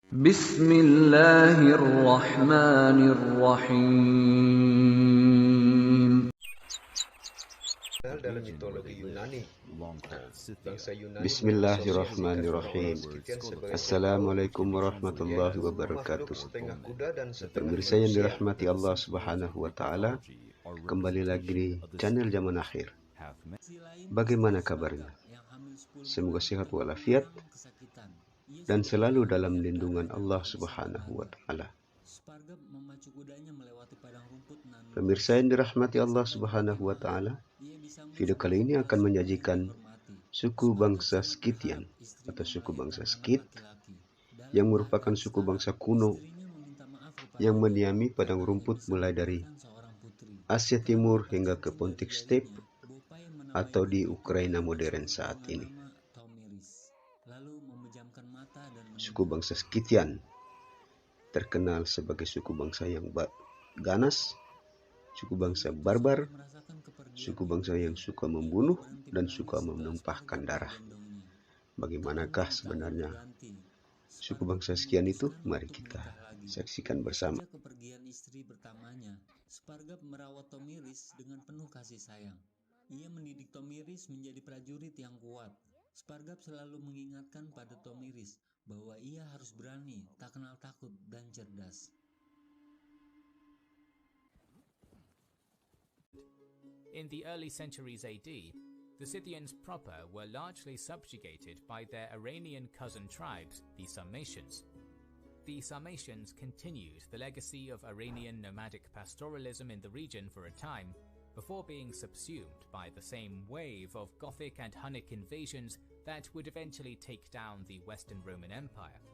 Bismillahirrahmanirrahim. Dalam mitologi Yunani, bangsa Yunani Bismillahirrahmanirrahim. Assalamualaikum warahmatullahi wabarakatuh. Pemirsa yang dirahmati Allah Subhanahu wa Ta'ala, kembali lagi di channel Zaman Akhir. Bagaimana kabarnya? Semoga sehat walafiat dan selalu dalam lindungan Allah Subhanahu wa Ta'ala. Pemirsa yang dirahmati Allah Subhanahu wa Ta'ala, video kali ini akan menyajikan suku bangsa Skitian atau suku bangsa Skit yang merupakan suku bangsa kuno yang mendiami padang rumput mulai dari Asia Timur hingga ke Pontic Steppe atau di Ukraina modern saat ini. Suku bangsa Skitian terkenal sebagai suku bangsa yang ganas, suku bangsa barbar, suku bangsa yang suka membunuh dan suka menumpahkan darah. Bagaimanakah sebenarnya suku bangsa Skitian itu? Mari kita saksikan bersama. Kepergian istri pertamanya, Spargap merawat Tomiris dengan penuh kasih sayang. Ia mendidik Tomiris menjadi prajurit yang kuat. Spargap selalu mengingatkan pada Tomiris bahwa ia harus berani, tak kenal takut, dan cerdas. In the early centuries AD, the Scythians proper were largely subjugated by their Iranian cousin tribes, the Sarmatians. The Sarmatians continued the legacy of Iranian nomadic pastoralism in the region for a time, before being subsumed by the same wave of Gothic and Hunnic invasions that would eventually take down the Western Roman Empire.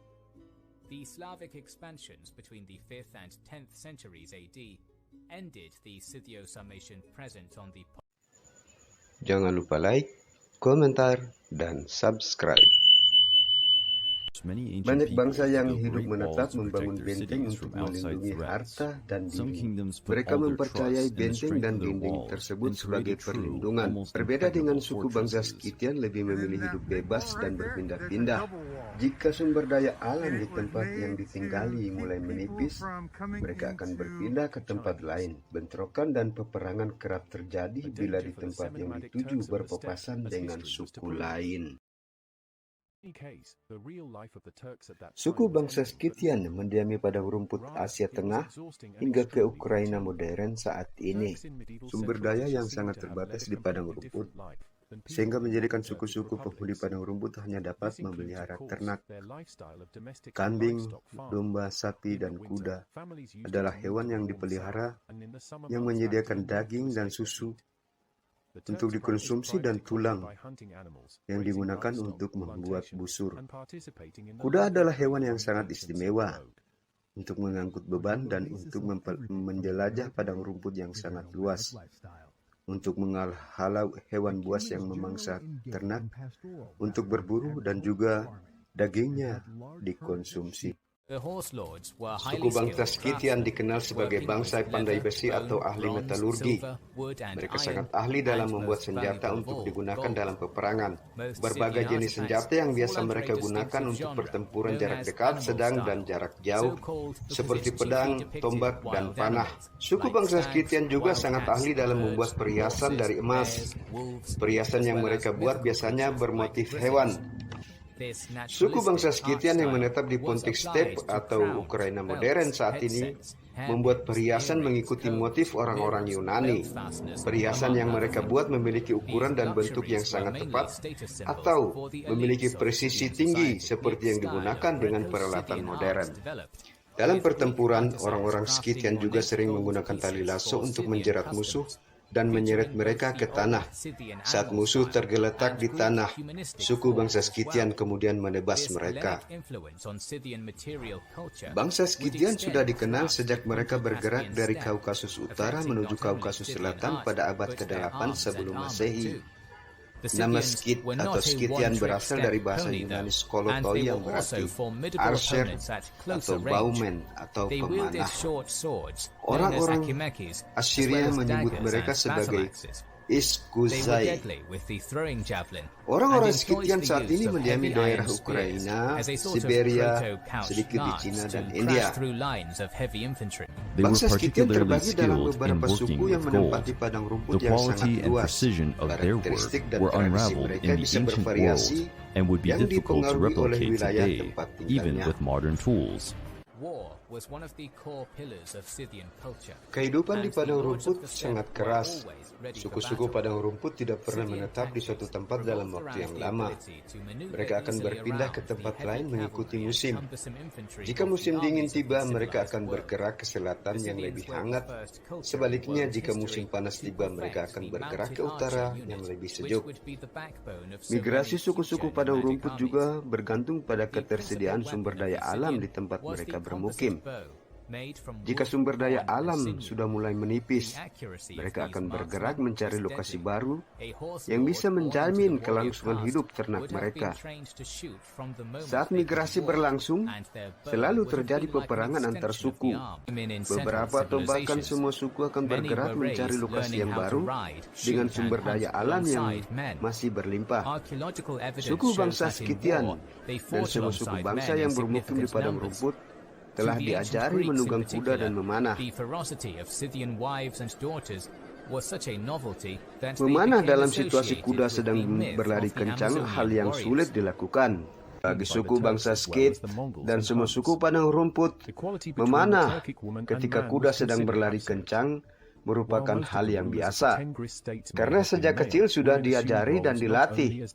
The Slavic expansions between the 5th and 10th centuries AD ended the Scythio-Sarmatian presence on the... Jangan lupa like, komentar, dan subscribe. Banyak bangsa yang hidup menetap membangun benteng untuk melindungi harta dan diri. Mereka mempercayai benteng dan dinding tersebut sebagai perlindungan. Berbeda dengan suku bangsa Skitian lebih memilih hidup bebas dan berpindah-pindah. Jika sumber daya alam di tempat yang ditinggali mulai menipis, mereka akan berpindah ke tempat lain. Bentrokan dan peperangan kerap terjadi bila di tempat yang dituju berpapasan dengan suku lain. Suku bangsa Skitian mendiami padang rumput Asia Tengah hingga ke Ukraina modern saat ini. Sumber daya yang sangat terbatas di padang rumput, sehingga menjadikan suku-suku penghuni padang rumput hanya dapat memelihara ternak. Kambing, domba, sapi, dan kuda adalah hewan yang dipelihara yang menyediakan daging dan susu untuk dikonsumsi dan tulang yang digunakan untuk membuat busur. Kuda adalah hewan yang sangat istimewa untuk mengangkut beban dan untuk menjelajah padang rumput yang sangat luas, untuk menghalau hewan buas yang memangsa ternak, untuk berburu dan juga dagingnya dikonsumsi. Suku bangsa Skitian dikenal sebagai bangsa pandai besi atau ahli metalurgi. Mereka sangat ahli dalam membuat senjata untuk digunakan dalam peperangan. Berbagai jenis senjata yang biasa mereka gunakan untuk pertempuran jarak dekat, sedang, dan jarak jauh, seperti pedang, tombak, dan panah. Suku bangsa Skitian juga sangat ahli dalam membuat perhiasan dari emas. Perhiasan yang mereka buat biasanya bermotif hewan. Suku bangsa Skitian yang menetap di Pontic Steppe atau Ukraina modern saat ini membuat perhiasan mengikuti motif orang-orang Yunani. Perhiasan yang mereka buat memiliki ukuran dan bentuk yang sangat tepat atau memiliki presisi tinggi seperti yang digunakan dengan peralatan modern. Dalam pertempuran, orang-orang Skitian juga sering menggunakan tali lasso untuk menjerat musuh dan menyeret mereka ke tanah. Saat musuh tergeletak di tanah, suku bangsa Skitian kemudian menebas mereka. Bangsa Skitian sudah dikenal sejak mereka bergerak dari Kaukasus Utara menuju Kaukasus Selatan pada abad ke-8 sebelum Masehi. Nama Skit atau Skitian berasal dari bahasa Yunani skolotoi yang berarti archer atau bowman atau pemanah. Orang-orang Assyria menyebut mereka sebagai They were Iskuzai. deadly with the throwing javelin. Orang-orang and Scythian employed saat the ini use of mendiami heavy daerah iron spears Ukraina, as a sort of Siberia, proto-couch sedikit di lance Cina to dan crash India. through lines of heavy infantry. They were Bangsa Scythian particularly terbagi dalam skilled in beberapa working suku yang with menempati gold. padang rumput The yang sangat quality and luas. precision of their work Karakteristik dan were tradisi unraveled mereka in the bisa ancient bervariasi world and would be yang difficult to dipengaruhi oleh replicate wilayah today, tempat even tinggalnya. with modern tools. War was one of the core pillars of Scythian culture. Kehidupan di And padang the lords of rumput the sangat steppe keras. were always ready for Suku-suku battle. padang rumput tidak pernah Scythian menetap di suatu tactics tempat dalam revolved waktu yang around the lama. ability to maneuver Mereka akan easily berpindah ke around tempat the lain heavy mengikuti cavalry and musim. cumbersome infantry Jika of the musim dingin armies of tiba, the mereka civilized akan world. bergerak ke selatan The yang Scythians lebih were the hangat. first culture Sebaliknya, in world jika history musim panas to tiba, mereka perfect akan the bergerak ke mounted utara archer yang unit, lebih which sejuk. would be the backbone of so Migrasi many suku-suku future padang nomadic rumput armies. juga bergantung pada The ketersediaan principal sumber weapon of daya the alam Scythian di tempat was mereka the bermukim. composite bow, made from Jika wood, sumber daya horn, and alam sinew. sudah mulai menipis, The accuracy of mereka these akan bergerak marksmen mencari was lokasi deadly. baru A horse yang lord bisa born into menjamin the warrior kelangsungan caste hidup ternak would have mereka. been trained to shoot from the moment Saat they migrasi could walk, berlangsung, and their bow selalu would have terjadi been like an peperangan antar extension of suku. the arm. Women in several Beberapa atau bahkan civilizations, semua suku akan many bergerak were mencari raised lokasi learning yang how to baru ride, dengan shoot, sumber and daya hunt alam yang alongside men. masih berlimpah. Archaeological evidence Suku shows bangsa that in Scythian war, they dan fought semua suku alongside bangsa men in yang bermukim di significant padang numbers. rumput telah To the ancient diajari Greeks in menunggang kuda particular, dan memanah. the ferocity of Scythian wives and daughters was such a novelty that they Memanah became dalam situasi associated kuda with sedang the myth berlari of the kencang, Amazonian hal yang warriors. sulit dilakukan. Bagi suku bangsa Scyth dan semua suku padang rumput, memanah ketika kuda sedang berlari kencang merupakan hal yang biasa. Karena sejak kecil sudah diajari dan dilatih.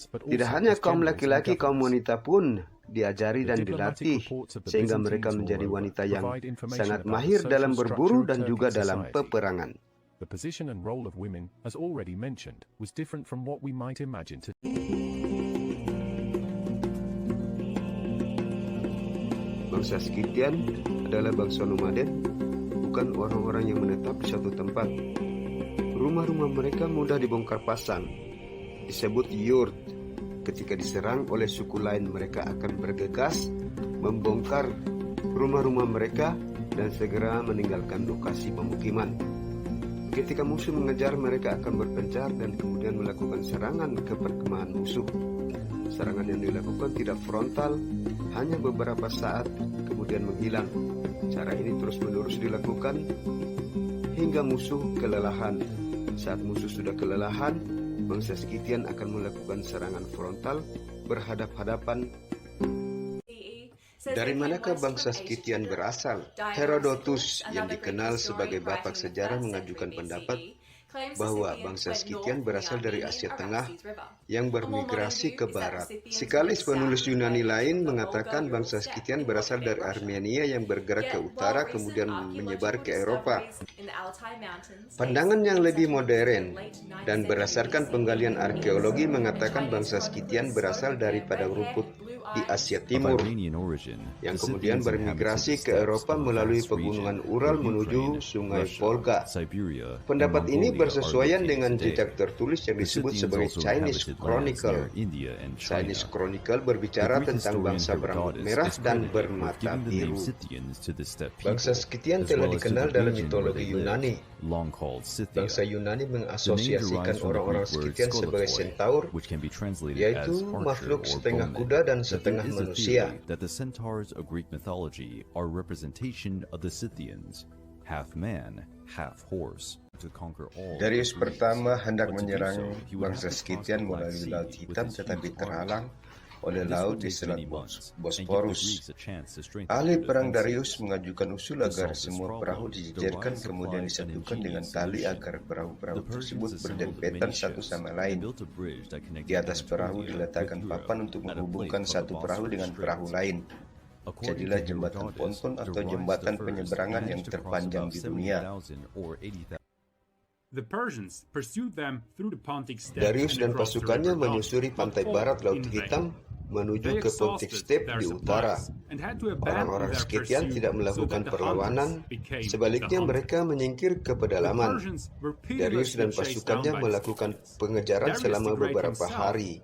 Tidak hanya kaum laki-laki, kaum wanita pun diajari dan dilatih, sehingga mereka menjadi wanita yang sangat mahir dalam berburu dan juga dalam peperangan. The position and role of women, as already mentioned, was different from what we might imagine today. Bangsa Scythian adalah bangsa nomaden, bukan orang-orang yang menetap di suatu tempat. Rumah-rumah mereka mudah dibongkar pasang, disebut yurt. Ketika diserang oleh suku lain, mereka akan bergegas membongkar rumah-rumah mereka dan segera meninggalkan lokasi pemukiman. Ketika musuh mengejar, mereka akan berpencar dan kemudian melakukan serangan ke perkemahan musuh. Serangan yang dilakukan tidak frontal, hanya beberapa saat, kemudian menghilang. Cara ini terus-menerus dilakukan hingga musuh kelelahan. Saat musuh sudah kelelahan, bangsa Scythian akan melakukan serangan frontal berhadap-hadapan. Dari manakah bangsa Scythian berasal? Herodotus, yang dikenal sebagai bapak sejarah, mengajukan pendapat bahwa bangsa Scythian berasal dari Asia Tengah yang bermigrasi ke barat. Sikalis, penulis Yunani lain, mengatakan bangsa Scythian berasal dari Armenia yang bergerak ke utara kemudian menyebar ke Eropa. Pandangan yang lebih modern dan berdasarkan penggalian arkeologi mengatakan bangsa Scythian berasal dari padang rumput di Asia Timur yang kemudian bermigrasi ke Eropa melalui pegunungan Ural menuju Sungai Volga. Pendapat ini bersesuaian dengan jejak tertulis yang disebut sebagai Chinese Chronicle. Chinese Chronicle berbicara tentang bangsa berambut merah dan bermata biru. Bangsa Scythian telah dikenal dalam mitologi Yunani. Bangsa Yunani mengasosiasikan orang-orang Scythian sebagai centaur, yaitu makhluk setengah kuda dan setengah manusia. That the centaurs of Greek mythology are representation of the Scythians, half man, half horse. Darius pertama hendak menyerang bangsa Scythian melalui Laut Hitam tetapi terhalang oleh laut di Selat Bosporus. Ahli perang Darius mengajukan usul agar semua perahu dijejerkan kemudian disatukan dengan tali agar perahu-perahu tersebut berdempetan satu sama lain. Di atas perahu diletakkan papan untuk menghubungkan satu perahu dengan perahu lain. Jadilah jembatan ponton atau jembatan penyeberangan yang terpanjang di dunia. Darius dan pasukannya menyusuri pantai barat Laut Hitam menuju ke Pontic Steppe di utara. Orang-orang Scythian tidak melakukan perlawanan, sebaliknya mereka menyingkir ke pedalaman. Darius dan pasukannya melakukan pengejaran selama beberapa hari.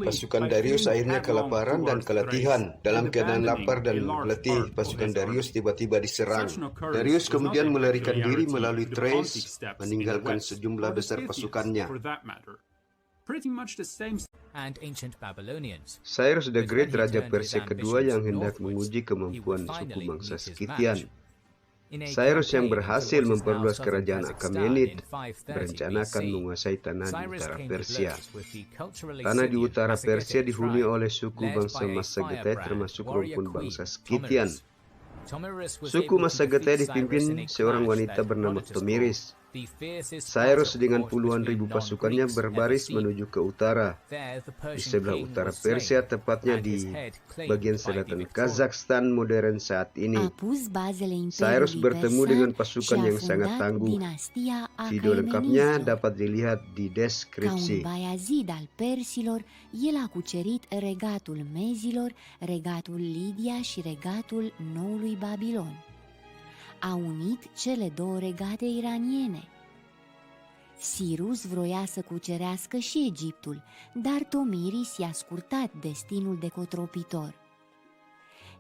Pasukan Darius akhirnya kelaparan dan keletihan. Dalam keadaan lapar dan letih, pasukan Darius tiba-tiba diserang. Darius kemudian melarikan diri melalui Thrace, meninggalkan sejumlah besar pasukannya. And ancient Babylonians. Cyrus the Great, Raja Persia kedua yang hendak menguji kemampuan suku bangsa Scythian. Cyrus yang berhasil memperluas kerajaan Achaemenid berencanakan menguasai tanah di utara Persia. Tanah di utara Persia dihuni oleh suku bangsa Massagethae termasuk rumpun bangsa Scythian. Suku Massagethae dipimpin seorang wanita bernama Tomiris. Cyrus dengan puluhan ribu pasukannya berbaris menuju ke utara. Di sebelah utara Persia, tepatnya di bagian selatan Kazakhstan modern saat ini. Cyrus bertemu dengan pasukan yang sangat tangguh. Video lengkapnya dapat dilihat di deskripsi. Ca un Bayazid al persilor, el a cucerit regatul mezilor, regatul Lidia și regatul noului Babilon. A unit cele două regate iraniene. Cyrus vroia să cucerească și Egiptul, dar Tomiris i-a scurtat destinul de cotropitor.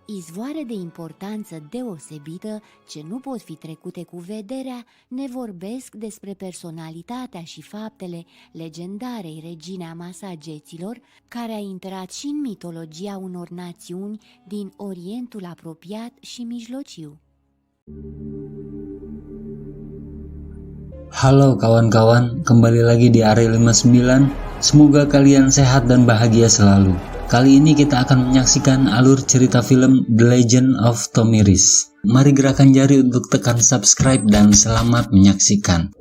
Izvoare de importanță deosebită, ce nu pot fi trecute cu vederea, ne vorbesc despre personalitatea și faptele legendarei regine a Masageților, care a intrat și în mitologia unor națiuni din Orientul apropiat și mijlociu. Halo kawan-kawan, kembali lagi di Area 59. Semoga kalian sehat dan bahagia selalu. Kali ini kita akan menyaksikan alur cerita film The Legend of Tomiris. Mari gerakan jari untuk tekan subscribe dan selamat menyaksikan.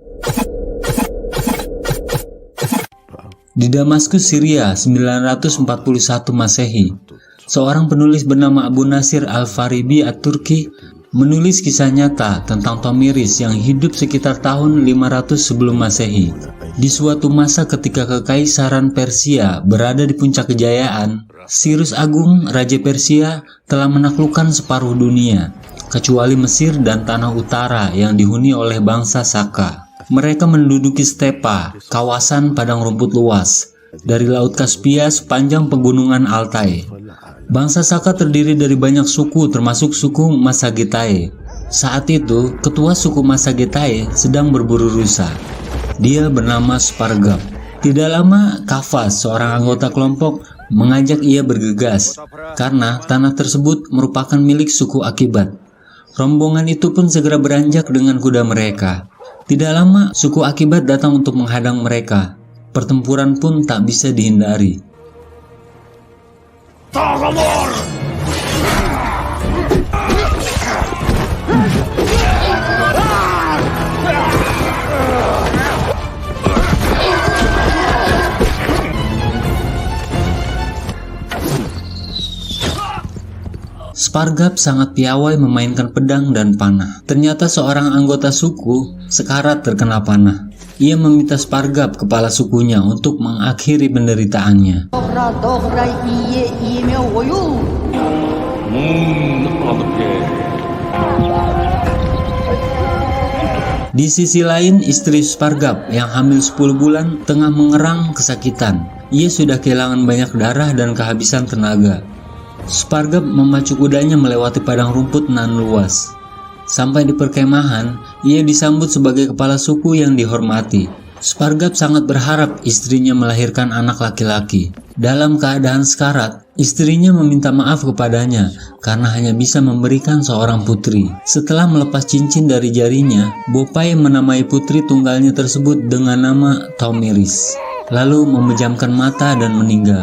Di Damaskus, Syria, 941 Masehi, seorang penulis bernama Abu Nasir Al-Faribi At-Turki menulis kisah nyata tentang Tomiris yang hidup sekitar tahun 500 sebelum Masehi. Di suatu masa ketika kekaisaran Persia berada di puncak kejayaan, Cyrus Agung, Raja Persia, telah menaklukkan separuh dunia, kecuali Mesir dan tanah utara yang dihuni oleh bangsa Saka. Mereka menduduki stepa, kawasan padang rumput luas, dari Laut Kaspia sepanjang pegunungan Altai. Bangsa Saka terdiri dari banyak suku termasuk suku Massagethae. Saat itu, ketua suku Massagethae sedang berburu rusa. Dia bernama Spargap. Tidak lama, Kafas, seorang anggota kelompok, mengajak ia bergegas karena tanah tersebut merupakan milik suku Akibat. Rombongan itu pun segera beranjak dengan kuda mereka. Tidak lama, suku Akibat datang untuk menghadang mereka. Pertempuran pun tak bisa dihindari. Spargap sangat piawai memainkan pedang dan panah. Ternyata seorang anggota suku sekarat terkena panah. Ia meminta Spargap, kepala sukunya, untuk mengakhiri penderitaannya. Di sisi lain, istri Spargap yang hamil 10 bulan tengah mengerang kesakitan. Ia sudah kehilangan banyak darah dan kehabisan tenaga. Spargap memacu kudanya melewati padang rumput nan luas. Sampai di perkemahan, ia disambut sebagai kepala suku yang dihormati. Spargap sangat berharap istrinya melahirkan anak laki-laki. Dalam keadaan sekarat, istrinya meminta maaf kepadanya karena hanya bisa memberikan seorang putri. Setelah melepas cincin dari jarinya, Bopai menamai putri tunggalnya tersebut dengan nama Tomiris, lalu memejamkan mata dan meninggal.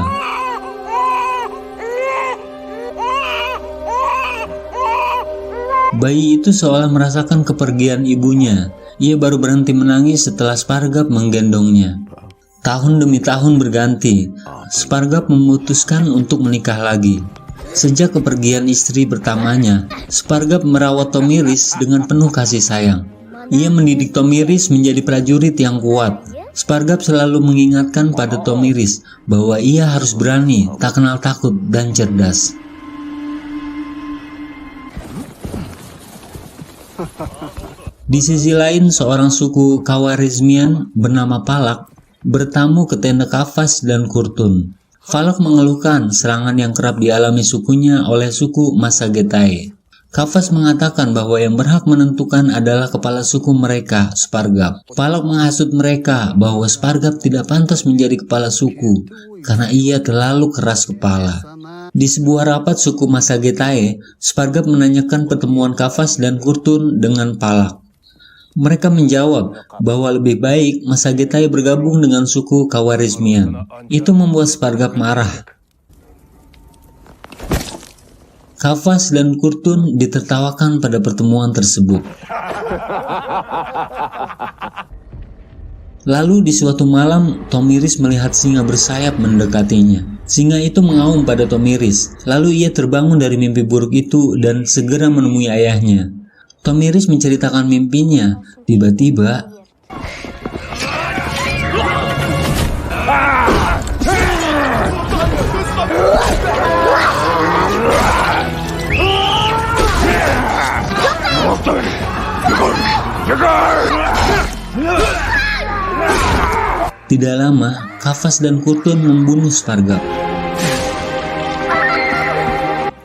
Bayi itu seolah merasakan kepergian ibunya. Ia baru berhenti menangis setelah Spargap menggendongnya. Tahun demi tahun berganti, Spargap memutuskan untuk menikah lagi. Sejak kepergian istri pertamanya, Spargap merawat Tomiris dengan penuh kasih sayang. Ia mendidik Tomiris menjadi prajurit yang kuat. Spargap selalu mengingatkan pada Tomiris bahwa ia harus berani, tak kenal takut, dan cerdas. Di sisi lain, seorang suku Khawarizmian bernama Palak bertamu ke tenda Kafas dan Kurtun. Palak mengeluhkan serangan yang kerap dialami sukunya oleh suku Massagetai. Kafas mengatakan bahwa yang berhak menentukan adalah kepala suku mereka, Spargap. Palak menghasut mereka bahwa Spargap tidak pantas menjadi kepala suku karena ia terlalu keras kepala. Di sebuah rapat suku Massagetai, Spargap menanyakan pertemuan Kafas dan Kurtun dengan Palak. Mereka menjawab bahwa lebih baik Massagetai bergabung dengan suku Khawarizmian. Itu membuat Spargap marah. Kafas dan Kurtun ditertawakan pada pertemuan tersebut. Lalu di suatu malam, Tomiris melihat singa bersayap mendekatinya. Singa itu mengaum pada Tomiris, lalu ia terbangun dari mimpi buruk itu dan segera menemui ayahnya. Tomiris menceritakan mimpinya. Tiba-tiba, tidak lama, Kafas dan Kurtun membunuh Spargap.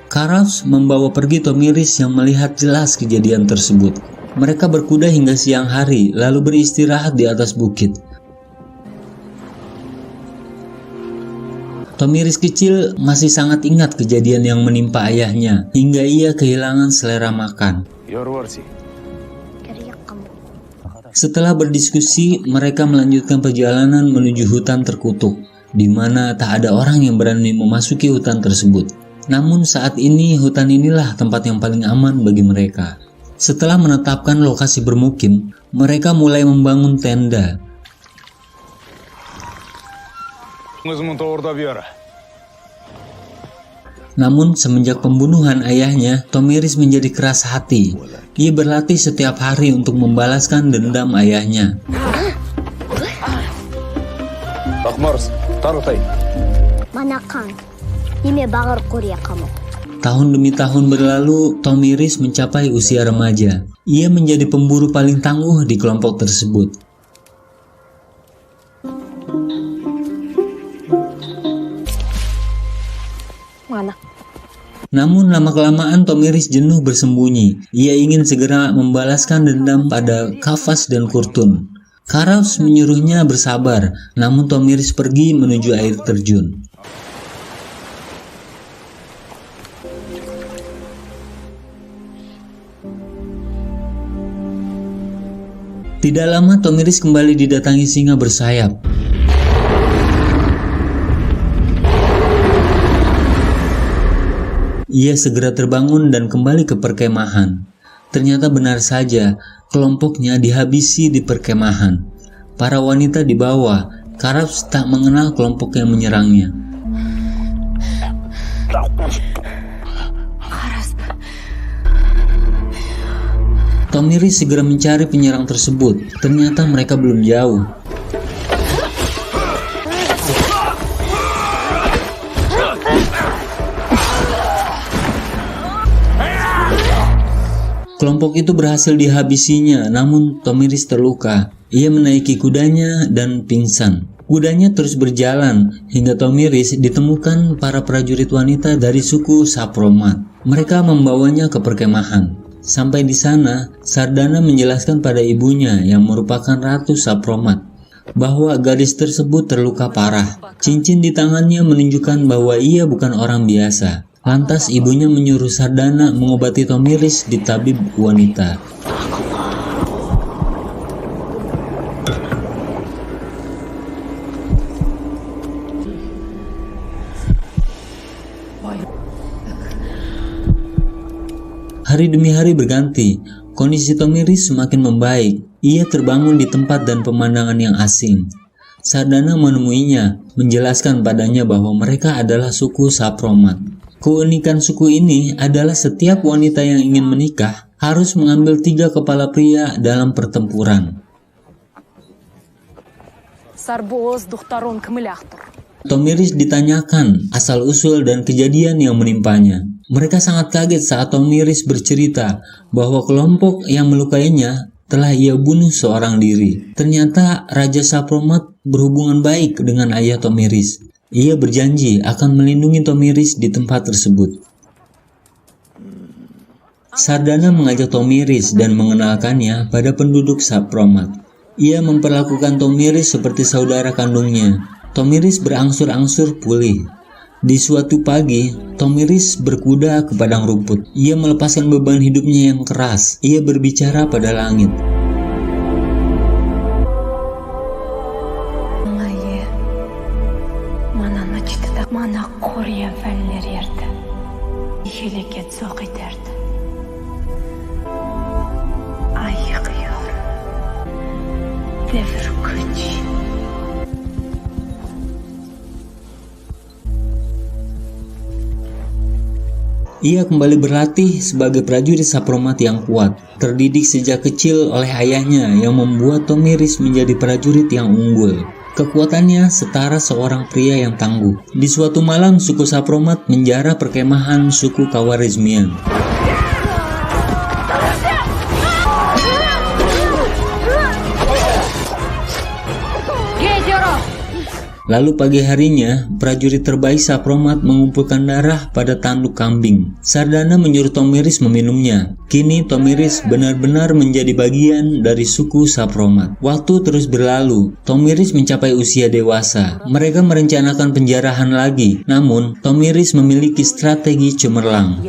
Karavs membawa pergi Tomiris yang melihat jelas kejadian tersebut. Mereka berkuda hingga siang hari, lalu beristirahat di atas bukit. Tomiris kecil masih sangat ingat kejadian yang menimpa ayahnya, hingga ia kehilangan selera makan. Setelah berdiskusi, mereka melanjutkan perjalanan menuju hutan terkutuk, di mana tak ada orang yang berani memasuki hutan tersebut. Namun saat ini hutan inilah tempat yang paling aman bagi mereka. Setelah menetapkan lokasi bermukim, mereka mulai membangun tenda. Namun semenjak pembunuhan ayahnya, Tomiris menjadi keras hati. Ia berlatih setiap hari untuk membalaskan dendam ayahnya. Tahun demi tahun berlalu, Tomiris mencapai usia remaja. Ia menjadi pemburu paling tangguh di kelompok tersebut. Namun lama-kelamaan Tomiris jenuh bersembunyi. Ia ingin segera membalaskan dendam pada Kafas dan Kurtun. Karavs menyuruhnya bersabar, namun Tomiris pergi menuju air terjun. Tidak lama Tomiris kembali didatangi singa bersayap. Ia segera terbangun dan kembali ke perkemahan. Ternyata benar saja, kelompoknya dihabisi di perkemahan. Para wanita di bawah, Karavs tak mengenal kelompok yang menyerangnya. Tomiris segera mencari penyerang tersebut. Ternyata mereka belum jauh. Kelompok itu berhasil dihabisinya, namun Tomiris terluka. Ia menaiki kudanya dan pingsan. Kudanya terus berjalan hingga Tomiris ditemukan para prajurit wanita dari suku Sapromat. Mereka membawanya ke perkemahan. Sampai di sana, Sardana menjelaskan pada ibunya yang merupakan Ratu Sapromat bahwa gadis tersebut terluka parah. Cincin di tangannya menunjukkan bahwa ia bukan orang biasa. Lantas ibunya menyuruh Sardana mengobati Tomiris di tabib wanita. Hari demi hari berganti, kondisi Tomiris semakin membaik. Ia terbangun di tempat dan pemandangan yang asing. Sardana menemuinya, menjelaskan padanya bahwa mereka adalah suku Sapromat. Keunikan suku ini adalah setiap wanita yang ingin menikah harus mengambil 3 kepala pria dalam pertempuran. Tomiris ditanyakan asal-usul dan kejadian yang menimpanya. Mereka sangat kaget saat Tomiris bercerita bahwa kelompok yang melukainya telah ia bunuh seorang diri. Ternyata Raja Sapromat berhubungan baik dengan ayah Tomiris. Ia berjanji akan melindungi Tomiris di tempat tersebut. Sardana mengajak Tomiris dan mengenalkannya pada penduduk Sapromat. Ia memperlakukan Tomiris seperti saudara kandungnya. Tomiris berangsur-angsur pulih. Di suatu pagi, Tomiris berkuda ke padang rumput. Ia melepaskan beban hidupnya yang keras. Ia berbicara pada langit. Ia kembali berlatih sebagai prajurit Sapromat yang kuat, terdidik sejak kecil oleh ayahnya yang membuat Tomiris menjadi prajurit yang unggul. Kekuatannya setara seorang pria yang tangguh. Di suatu malam, suku Sapromat menjarah perkemahan suku Khawarizmian. Lalu pagi harinya, prajurit terbaik Sapromat mengumpulkan darah pada tanduk kambing. Sardana menyuruh Tomiris meminumnya. Kini Tomiris benar-benar menjadi bagian dari suku Sapromat. Waktu terus berlalu, Tomiris mencapai usia dewasa. Mereka merencanakan penjarahan lagi. Namun, Tomiris memiliki strategi cemerlang.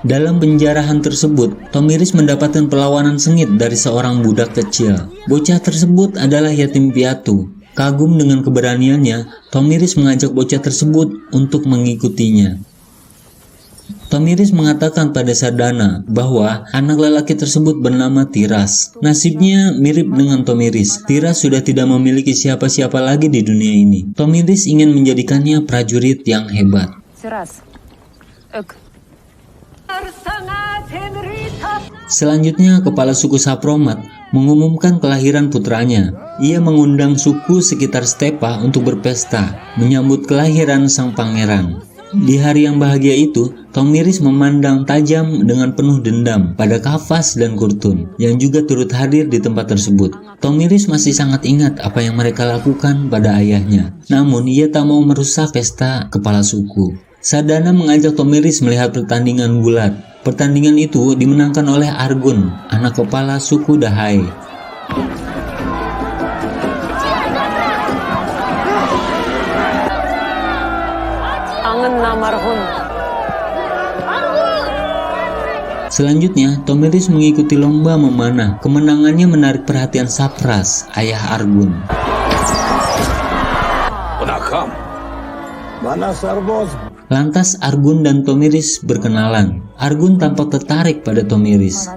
Dalam penjarahan tersebut, Tomiris mendapatkan perlawanan sengit dari seorang budak kecil. Bocah tersebut adalah yatim piatu. Kagum dengan keberaniannya, Tomiris mengajak bocah tersebut untuk mengikutinya. Tomiris mengatakan pada Sardana bahwa anak lelaki tersebut bernama Tiras. Nasibnya mirip dengan Tomiris. Tiras sudah tidak memiliki siapa-siapa lagi di dunia ini. Tomiris ingin menjadikannya prajurit yang hebat. Selanjutnya, kepala suku Sapromat mengumumkan kelahiran putranya. Ia mengundang suku sekitar Stepa untuk berpesta, menyambut kelahiran sang pangeran. Di hari yang bahagia itu, Tomiris memandang tajam dengan penuh dendam pada Kafas dan Kurtun, yang juga turut hadir di tempat tersebut. Tomiris masih sangat ingat apa yang mereka lakukan pada ayahnya. Namun, ia tak mau merusak pesta kepala suku. Sardana mengajak Tomiris melihat pertandingan gulat. Pertandingan itu dimenangkan oleh Argun, anak kepala suku Dahai. Selanjutnya, Tomiris mengikuti lomba memanah. Kemenangannya menarik perhatian Sapras, ayah Argun. Lantas Argun dan Tomiris berkenalan. Argun tampak tertarik pada Tomiris.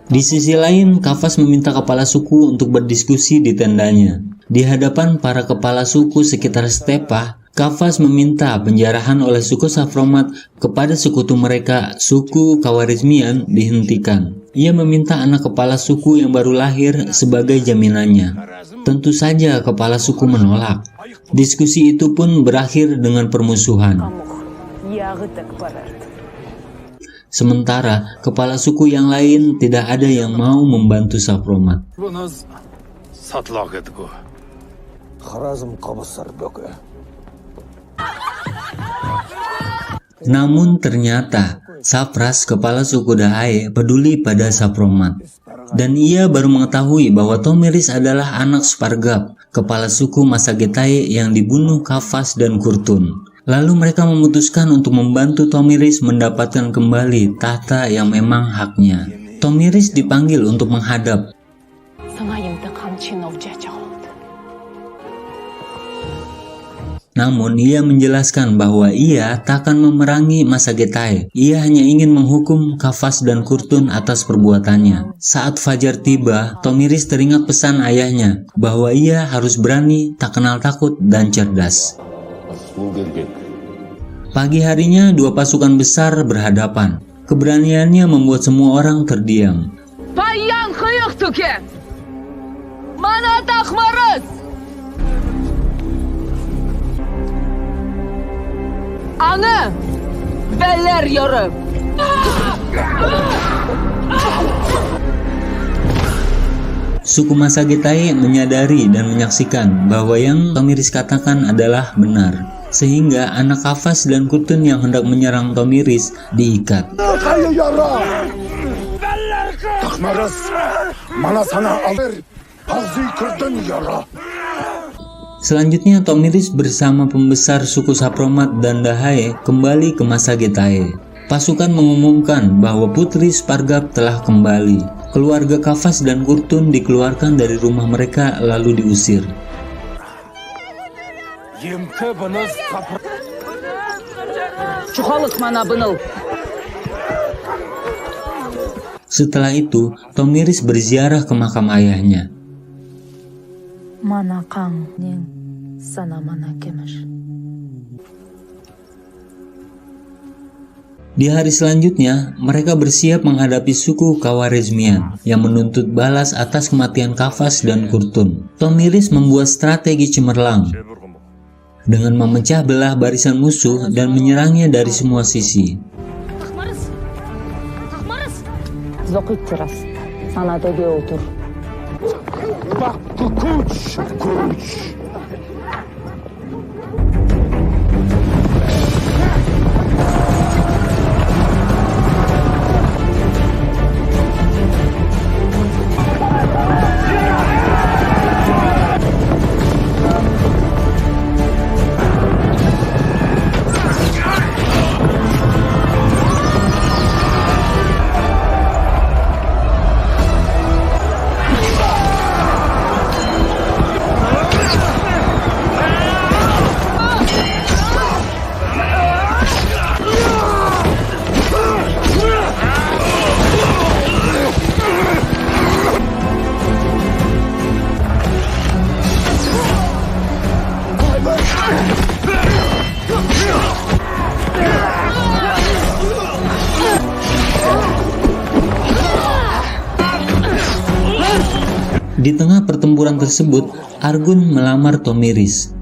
Di sisi lain, Kafas meminta kepala suku untuk berdiskusi di tendanya. Di hadapan para kepala suku sekitar Stepa, Kafas meminta penjarahan oleh suku Sapromat kepada sekutu mereka, suku Khawarizmian, dihentikan. Ia meminta anak kepala suku yang baru lahir sebagai jaminannya. Tentu saja kepala suku menolak. Diskusi itu pun berakhir dengan permusuhan. Sementara kepala suku yang lain tidak ada yang mau membantu Sapromat. Namun ternyata Sapras, kepala suku Dahai, peduli pada Sapromat. Dan ia baru mengetahui bahwa Tomiris adalah anak Spargap, kepala suku Masagetai yang dibunuh Kafas dan Kurtun. Lalu mereka memutuskan untuk membantu Tomiris mendapatkan kembali tahta yang memang haknya. Tomiris dipanggil untuk menghadap. Namun ia menjelaskan bahwa ia tak akan memerangi Masagetai. Ia hanya ingin menghukum Kafas dan Kurtun atas perbuatannya. Saat fajar tiba, Tomiris teringat pesan ayahnya bahwa ia harus berani, tak kenal takut, dan cerdas. Pagi harinya dua pasukan besar berhadapan. Keberaniannya membuat semua orang terdiam. Suku Masagetai menyadari dan menyaksikan bahwa yang Tomiris katakan adalah benar, sehingga anak Kafas dan Kurtun yang hendak menyerang Tomiris diikat. Selanjutnya Tomiris bersama pembesar suku Sapromat dan Dahae kembali ke Masagetai. Pasukan mengumumkan bahwa Putri Spargap telah kembali. Keluarga Kafas dan Kurtun dikeluarkan dari rumah mereka lalu diusir. Setelah itu, Tomiris berziarah ke makam ayahnya. Di hari selanjutnya, mereka bersiap menghadapi suku Khawarizmian yang menuntut balas atas kematian Kafas dan Kurtun. Tomiris membuat strategi cemerlang dengan memecah belah barisan musuh dan menyerangnya dari semua sisi. Di tengah pertempuran tersebut, Argun melamar Tomiris.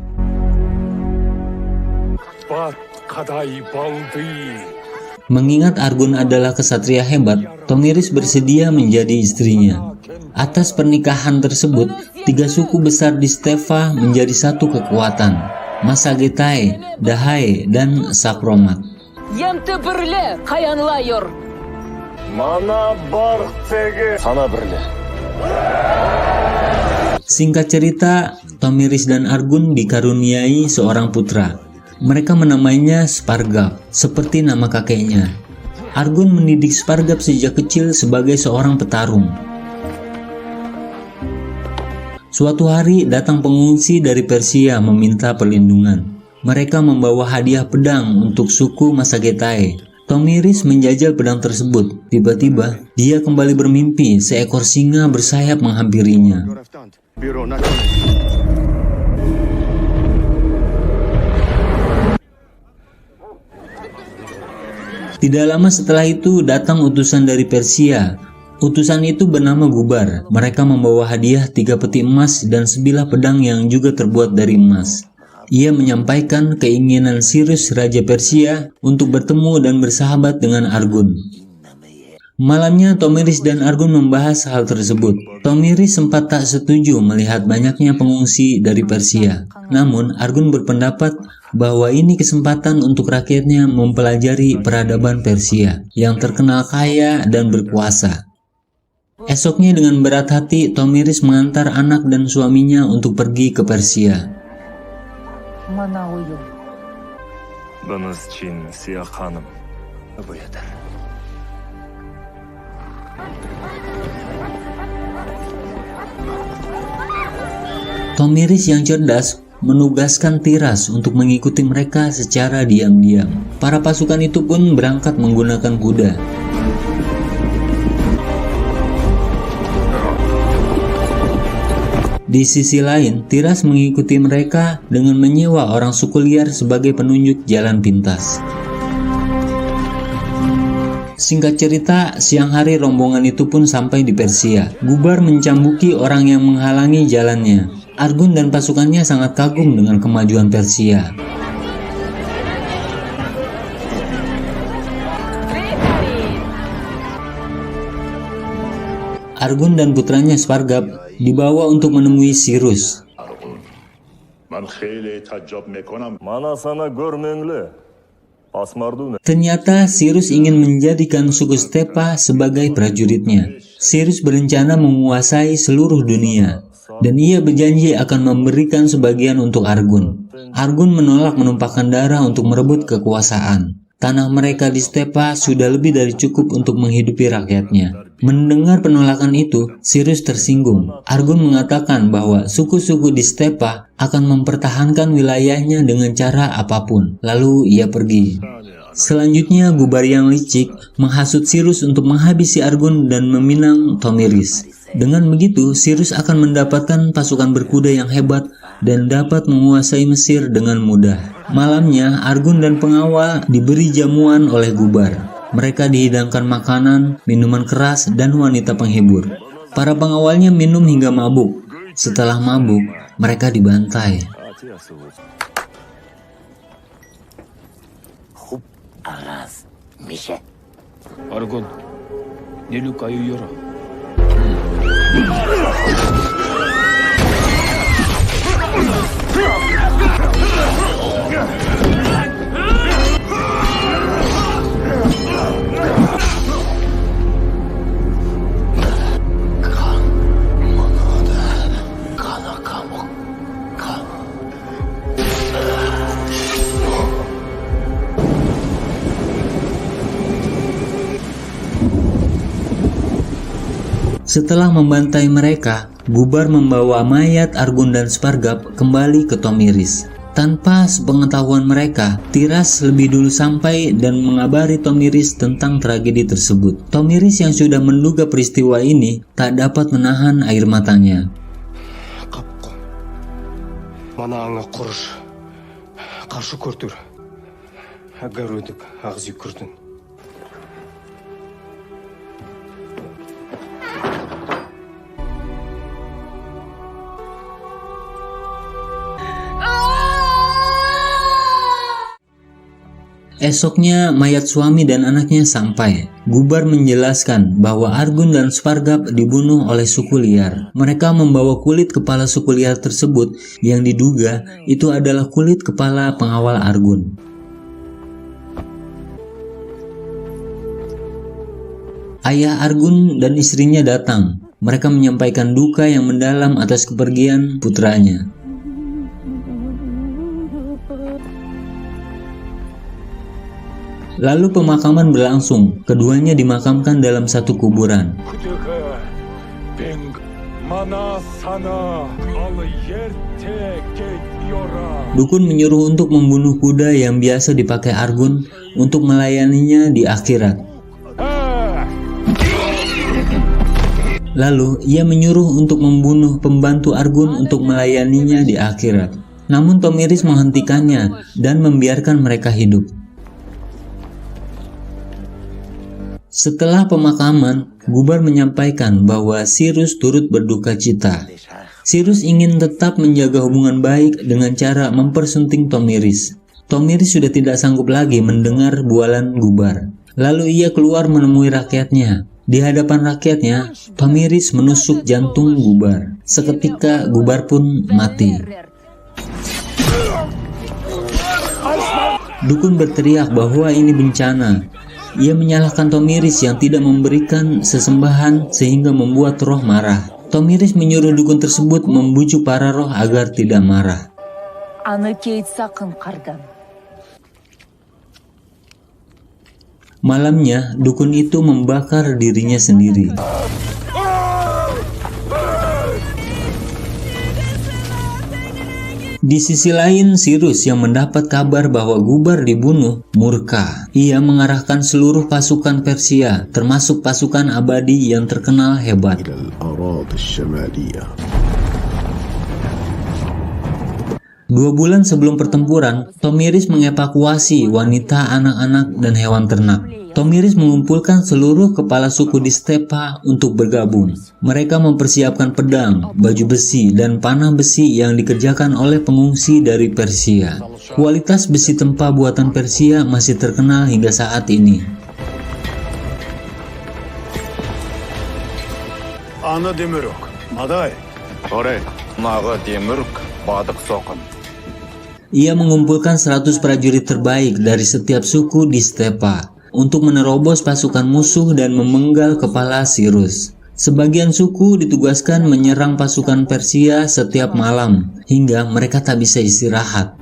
Mengingat Argun adalah kesatria hebat, Tomiris bersedia menjadi istrinya. Atas pernikahan tersebut, 3 suku besar di Steva menjadi satu kekuatan: Masagetai, Dahae, dan Sapromat. Singkat cerita, Tomiris dan Argun dikaruniai seorang putra. Mereka menamainya Spargap, seperti nama kakeknya. Argun mendidik Spargap sejak kecil sebagai seorang petarung. Suatu hari datang pengungsi dari Persia meminta perlindungan. Mereka membawa hadiah pedang untuk suku Masagetai. Tomiris menjajal pedang tersebut. Tiba-tiba, dia kembali bermimpi seekor singa bersayap menghampirinya. Tidak lama setelah itu datang utusan dari Persia. Utusan itu bernama Gubar. Mereka membawa hadiah 3 peti emas dan sebilah pedang yang juga terbuat dari emas. Ia menyampaikan keinginan Cyrus Raja Persia untuk bertemu dan bersahabat dengan Argun. Malamnya Tomiris dan Argun membahas hal tersebut. Tomiris sempat tak setuju melihat banyaknya pengungsi dari Persia. Namun Argun berpendapat bahwa ini kesempatan untuk rakyatnya mempelajari peradaban Persia yang terkenal kaya dan berkuasa. Esoknya dengan berat hati Tomiris mengantar anak dan suaminya untuk pergi ke Persia. Tomiris yang cerdas menugaskan Tiras untuk mengikuti mereka secara diam-diam. Para pasukan itu pun berangkat menggunakan kuda. Di sisi lain, Tiras mengikuti mereka dengan menyewa orang suku liar sebagai penunjuk jalan pintas. Singkat cerita, siang hari rombongan itu pun sampai di Persia. Gubar mencambuki orang yang menghalangi jalannya. Argun dan pasukannya sangat kagum dengan kemajuan Persia. Argun dan putranya Spargap dibawa untuk menemui Cyrus. Ternyata Cyrus ingin menjadikan suku Stepa sebagai prajuritnya. Cyrus berencana menguasai seluruh dunia, dan ia berjanji akan memberikan sebagian untuk Argun. Argun menolak menumpahkan darah untuk merebut kekuasaan. Tanah mereka di Stepa sudah lebih dari cukup untuk menghidupi rakyatnya. Mendengar penolakan itu, Cyrus tersinggung. Argun mengatakan bahwa suku-suku di Stepa akan mempertahankan wilayahnya dengan cara apapun. Lalu ia pergi. Selanjutnya, Gubar yang licik menghasut Cyrus untuk menghabisi Argun dan meminang Tomiris. Dengan begitu, Cyrus akan mendapatkan pasukan berkuda yang hebat dan dapat menguasai Mesir dengan mudah. Malamnya, Argun dan pengawal diberi jamuan oleh Gubar. Mereka dihidangkan makanan, minuman keras, dan wanita penghibur. Para pengawalnya minum hingga mabuk. Setelah mabuk, mereka dibantai. Argun, nilu kayu yora. Setelah membantai mereka, Gubar membawa mayat Argun dan Spargap kembali ke Tomiris. Tanpa sepengetahuan mereka, Tiras lebih dulu sampai dan mengabari Tomiris tentang tragedi tersebut. Tomiris yang sudah menduga peristiwa ini tak dapat menahan air matanya. Esoknya, mayat suami dan anaknya sampai. Gubar menjelaskan bahwa Argun dan Spargap dibunuh oleh suku liar. Mereka membawa kulit kepala suku liar tersebut yang diduga itu adalah kulit kepala pengawal Argun. Ayah Argun dan istrinya datang. Mereka menyampaikan duka yang mendalam atas kepergian putranya. Lalu pemakaman berlangsung. Keduanya dimakamkan dalam satu kuburan. Dukun menyuruh untuk membunuh kuda yang biasa dipakai Argun untuk melayaninya di akhirat. Lalu ia menyuruh untuk membunuh pembantu Argun untuk melayaninya di akhirat. Namun Tomiris menghentikannya dan membiarkan mereka hidup. Setelah pemakaman, Gubar menyampaikan bahwa Cyrus turut berduka cita. Cyrus ingin tetap menjaga hubungan baik dengan cara mempersunting Tomiris. Tomiris sudah tidak sanggup lagi mendengar bualan Gubar. Lalu ia keluar menemui rakyatnya. Di hadapan rakyatnya, Tomiris menusuk jantung Gubar. Seketika Gubar pun mati. Dukun berteriak bahwa ini bencana. Ia menyalahkan Tomiris yang tidak memberikan sesembahan sehingga membuat roh marah. Tomiris menyuruh dukun tersebut membujuk para roh agar tidak marah. Malamnya, dukun itu membakar dirinya sendiri. Di sisi lain, Cyrus yang mendapat kabar bahwa Gubar dibunuh, murka. Ia mengarahkan seluruh pasukan Persia, termasuk pasukan abadi yang terkenal hebat. 2 bulan sebelum pertempuran, Tomiris mengevakuasi wanita, anak-anak, dan hewan ternak. Tomiris mengumpulkan seluruh kepala suku di Stepa untuk bergabung. Mereka mempersiapkan pedang, baju besi, dan panah besi yang dikerjakan oleh pengungsi dari Persia. Kualitas besi tempa buatan Persia masih terkenal hingga saat ini. Ia mengumpulkan 100 prajurit terbaik dari setiap suku di Stepa untuk menerobos pasukan musuh dan memenggal kepala Cyrus. Sebagian suku ditugaskan menyerang pasukan Persia setiap malam hingga mereka tak bisa istirahat.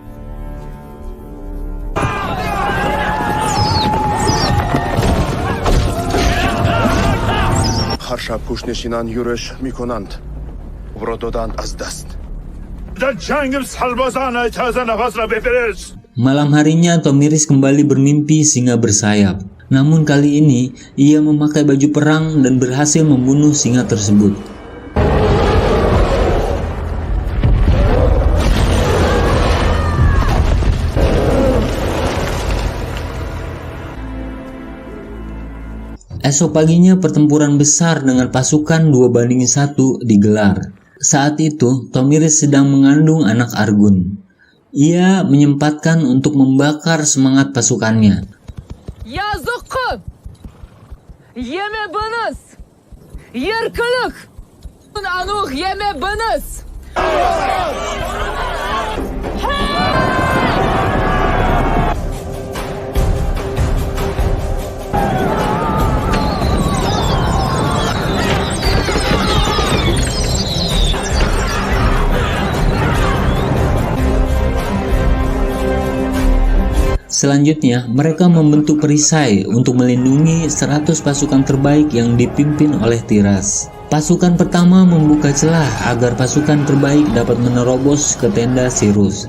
Malam harinya Tomiris kembali bermimpi singa bersayap. Namun kali ini ia memakai baju perang dan berhasil membunuh singa tersebut. Esok paginya pertempuran besar dengan pasukan 2-1 digelar. Saat itu Tomiris sedang mengandung anak Argun. Ia menyempatkan untuk membakar semangat pasukannya. Yazık! Yeme bınız! Yırkılık! Anuh yeme bınız! Selanjutnya, mereka membentuk perisai untuk melindungi 100 pasukan terbaik yang dipimpin oleh Tiras. Pasukan pertama membuka celah agar pasukan terbaik dapat menerobos ke tenda Cyrus.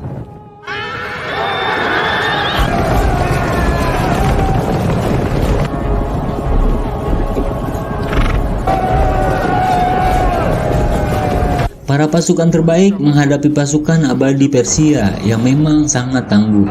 Para pasukan terbaik menghadapi pasukan abadi Persia yang memang sangat tangguh.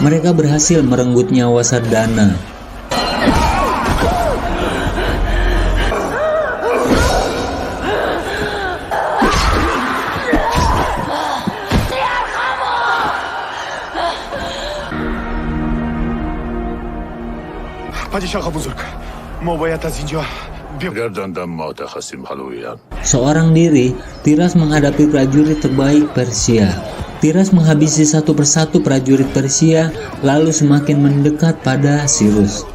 Mereka berhasil merenggut nyawa Sardana. Seorang diri, Tiras menghadapi prajurit terbaik Persia. Tiras menghabisi satu persatu prajurit Persia, lalu semakin mendekat pada Cyrus.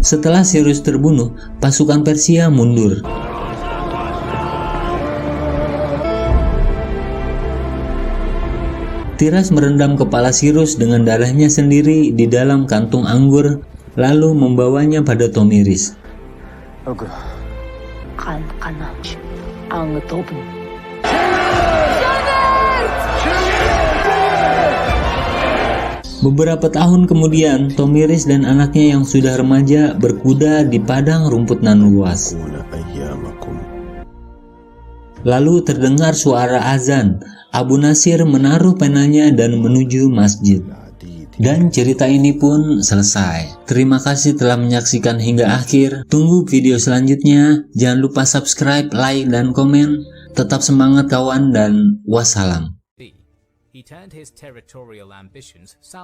Setelah Cyrus terbunuh, pasukan Persia mundur. Tiras merendam kepala Cyrus dengan darahnya sendiri di dalam kantung anggur, lalu membawanya pada Tomiris. Beberapa tahun kemudian, Tomiris dan anaknya yang sudah remaja berkuda di padang rumput nan luas. Lalu terdengar suara azan. Abu Nasir menaruh penanya dan menuju masjid. Dan cerita ini pun selesai. Terima kasih telah menyaksikan hingga akhir. Tunggu video selanjutnya. Jangan lupa subscribe, like, dan komen. Tetap semangat kawan dan wassalam.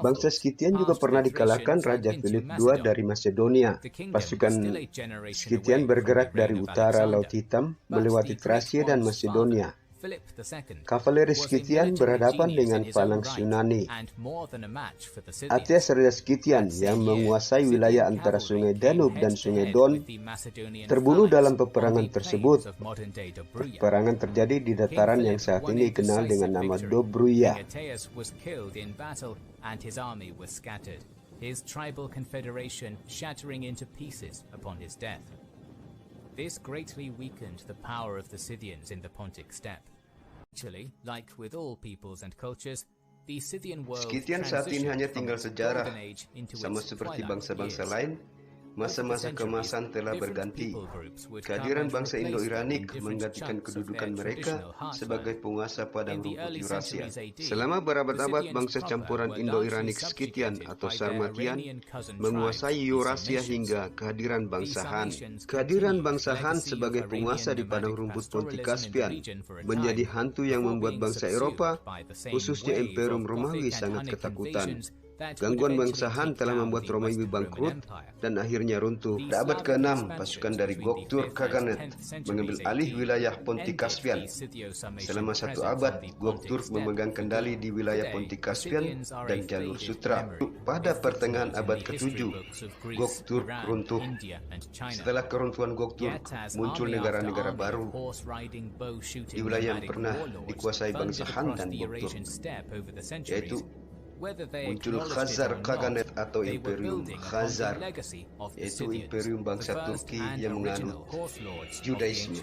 Bangsa Scythian juga pernah dikalahkan Raja Philip II dari Macedonia. Pasukan Scythian bergerak dari utara Laut Hitam, melewati Tracia dan Macedonia. Kavaleri Scythian berhadapan dengan Phalanx Yunani. Ateas Raja Scythian yang menguasai wilayah antara Sungai Danube dan Sungai Don terbunuh dalam peperangan tersebut. Peperangan terjadi di dataran yang saat ini dikenal dengan nama Dobruja. This greatly weakened the power of the Scythians in the Pontic steppe. Actually, like with all peoples and cultures, the Scythian world Scythian saat ini hanya tinggal sejarah, sama seperti bangsa-bangsa lain. Masa-masa keemasan telah berganti. Kehadiran bangsa Indo-Iranik menggantikan kedudukan mereka sebagai penguasa padang rumput Eurasia. Selama berabad-abad, bangsa campuran Indo-Iranik Scythian atau Sarmatian menguasai Eurasia hingga kehadiran bangsa Han. Kehadiran bangsa Han sebagai penguasa di padang rumput Pontic Caspian menjadi hantu yang membuat bangsa Eropa, khususnya Imperium Romawi, sangat ketakutan. Gangguan bangsa Han telah membuat Romawi bangkrut dan akhirnya runtuh. Pada abad ke-6, pasukan dari Göktürk Kaganet mengambil alih wilayah Pontic Caspian. Selama 1 abad, Göktürk memegang kendali di wilayah Pontic Caspian dan jalur Sutra. Pada pertengahan abad ke-7, Göktürk runtuh. Setelah keruntuhan Göktürk, muncul negara-negara baru di wilayah yang pernah dikuasai bangsa Han dan Göktürk, yaitu muncul Khazar Kaganet atau Imperium Khazar, yaitu imperium bangsa Turki yang menganut Judaisme.